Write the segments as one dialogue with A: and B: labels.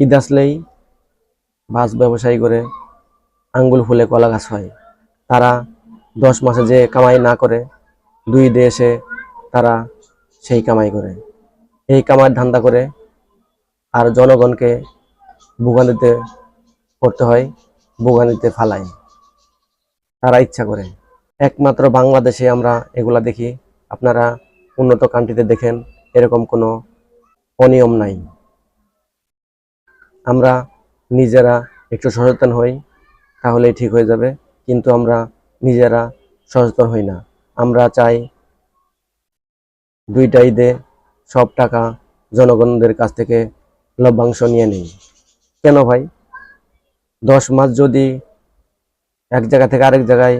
A: ঈদ আসলেই বাস ব্যবসায়ী করে আঙ্গুল ফুলে কলা গাছ হয়। তারা 10 মাসে যে কামাই না করে 2 ঈদে এসে তারা সেই কামাই করে, এই কামাই ধান্দা করে আর জনগণকে ভোগান্তিতে করতে হয়, ভোগান্তিতে ফালায় তারা ইচ্ছা করে। একমাত্র বাংলাদেশে আমরা এগুলা দেখি। আপনারা উন্নত কান্ট্রিতে দেখেন এরকম কোনো অনিয়ম নাই। আমরা নিজেরা একটু সচেতন হই তাহলেই ঠিক হয়ে যাবে, কিন্তু আমরা নিজেরা সচেতন হই না। আমরা চাই 2টা ঈদে সব টাকা জনগণদের কাছ থেকে লভ্যাংশ নিয়ে নেই। কেন ভাই? 10 মাস যদি এক জায়গা থেকে আরেক জায়গায়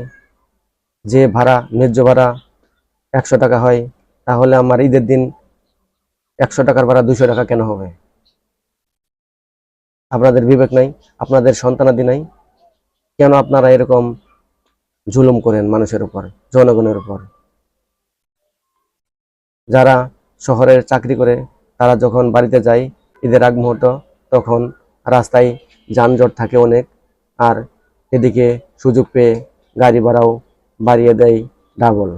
A: যে ভাড়া, ন্যায্য ভাড়া 100 টাকা হয়, তাহলে আমার ঈদের দিন 100 টাকার ভাড়া 200 টাকা কেন হবে? আপনাদের বিবেক নাই? আপনাদের সন্তানাদি নাই? কেন আপনারা এরকম জুলুম করেন মানুষের উপর, জনগণের উপর? যারা শহরের চাকরি করে তারা যখন বাড়িতে যায় ঈদের আগ মুহূর্ত, তখন রাস্তায় যানজট থাকে অনেক, আর এদিকে সুযোগ পেয়ে গাড়ি ভাড়াও বাড়িয়ে দেয় ডাবল।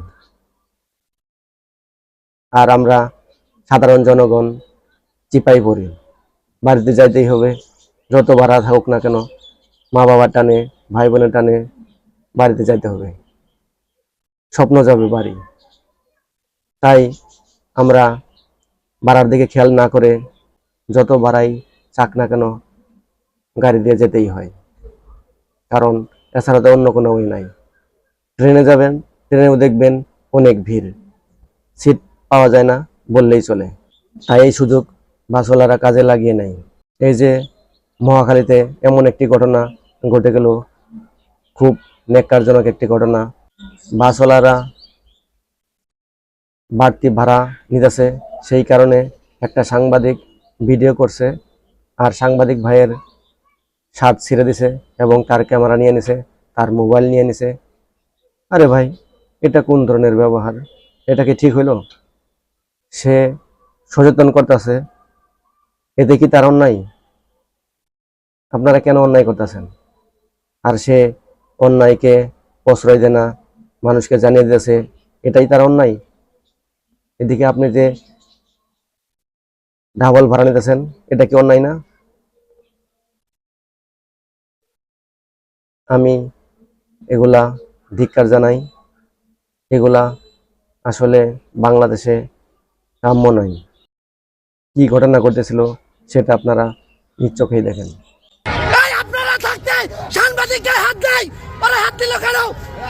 A: আর আমরা সাধারণ জনগণ চিপাই পড়ি, বাড়িতে যাইতেই হবে, যত ভাড়া থাকুক না কেন, মা বাবার টানে, ভাই বোনের টানে বাড়িতে যাইতে হবে, স্বপ্ন যাবে বাড়ি। তাই আমরা ভাড়ার দিকে খেয়াল না করে যত ভাড়াই চাক না কেন গাড়ি দিয়ে যেতেই হয়, কারণ এছাড়া তো অন্য কোনো ওই নাই। ট্রেনে যাবেন, ট্রেনেও দেখবেন অনেক ভিড়, সিট পাওয়া যায় না বললেই চলে। তাই এই সুযোগ বাসওয়ালারা কাজে লাগিয়ে নেয়। এই যে মহাখালীতে এমন একটি ঘটনা ঘটে গেল, খুব ন্যাক্কারজনক একটি ঘটনা। বাসওয়ালারা বাড়তি ভাড়া নিতেছে, সেই কারণে একটা সাংবাদিক ভিডিও করছে, আর সাংবাদিক ভাইয়ের শার্ট ছিঁড়ে দিছে এবং তার ক্যামেরা নিয়ে নিছে, তার মোবাইল নিয়ে নিছে। আরে ভাই, এটা কোন ধরনের ব্যবহার? এটা কি ঠিক হইল? সে সচেতন করতেছে, এতে কি তার অন্যায়? আপনারা কেন অন্যায় করতেছেন? আর সে অন্যায়কে প্রশ্রয় দেয় না, মানুষকে জানিয়ে দিতেছে, এটাই তার অন্যায়। এদিকে আপনি যে ডাবল ভাড়া নিতেছেন, এটা কি অন্যায় না? আমি এগুলা ধিক্কার জানাই। এগুলা আসলে বাংলাদেশে কাম্য নয়। কি ঘটনা ঘটেছিল সেটা আপনারা নিজ চোখেই দেখেন।
B: আপনারা থাকতে সাংবাদিকদের হাত দেয়, ওরা হাত দিল কেন?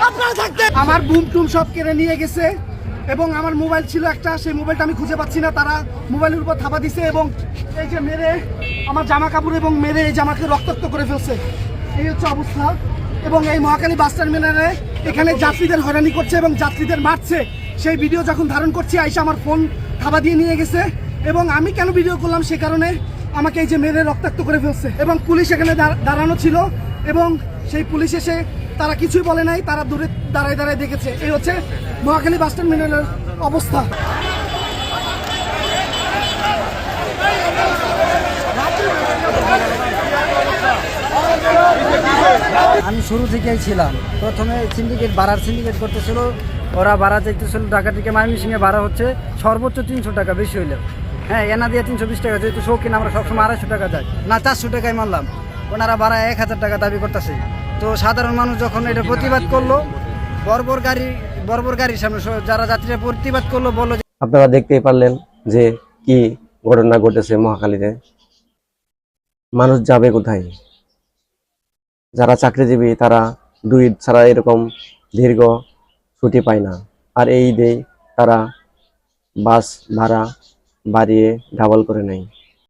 B: আপনারা থাকতে
C: আমার বুম টুম সব কেড়ে নিয়ে গেছে এবং আমার মোবাইল ছিল একটা, সেই মোবাইলটা আমি খুঁজে পাচ্ছি না। তারা মোবাইলের উপর থাবা দিছে এবং এই যে মেরে আমার জামা কাপড় এবং মেরে এই জামাকে রক্তাক্ত করে ফেলছে। এই হচ্ছে অবস্থা। এবং এই মহাখালী বাস টার্মিনালে এখানে যাত্রীদের হয়রানি করছে এবং যাত্রীদের মারছে। সেই ভিডিও যখন ধারণ করছি, আইসা আমার ফোন থাবা দিয়ে নিয়ে গেছে। এবং আমি কেন ভিডিও করলাম সে কারণে আমাকে এই যে মেরে রক্তাক্ত করে ফেলছে। এবং পুলিশ এখানে দাঁড়ানো ছিল এবং সেই পুলিশ এসে তারা কিছুই বলে নাই, তারা দূরে দাঁড়ায় দাঁড়ায় দেখেছে। এই হচ্ছে মহাখালী বাস টার্মিনালের অবস্থা।
D: আমি শুরু থেকেই ছিলাম। প্রথমে সিন্ডিকেট করতেছিল, ওরা ভাড়া চাইতেছিল ঢাকা থেকে ময়মনসিংহে ভাড়া হচ্ছে সর্বোচ্চ 300 টাকা, বেশি হইলে। হ্যাঁ, এনা দিয়ে 320 টাকা, যেহেতু শৌখিন আমরা সবসময় 250 টাকা যায় না, 400 টাকায় মারলাম। ওনারা ভাড়া 1000 টাকা দাবি করতেছে। তো সাধারণ মানুষ যখন এটা প্রতিবাদ করলো, বর্বর গাড়ির সামনে যারা যাত্রীরা প্রতিবাদ করলো, বললো যে
A: আপনারা দেখতেই পারলেন যে কি ঘটনা ঘটেছে মহাখালীতে। মানুষ যাবে কোথায়? যারা চাকরিজীবী তারা 2 ঈদ ছাড়া এরকম দীর্ঘ ছুটি পায় না, আর এই ঈদে তারা বাস ভাড়া বাড়িয়ে ডাবল করে নেয়।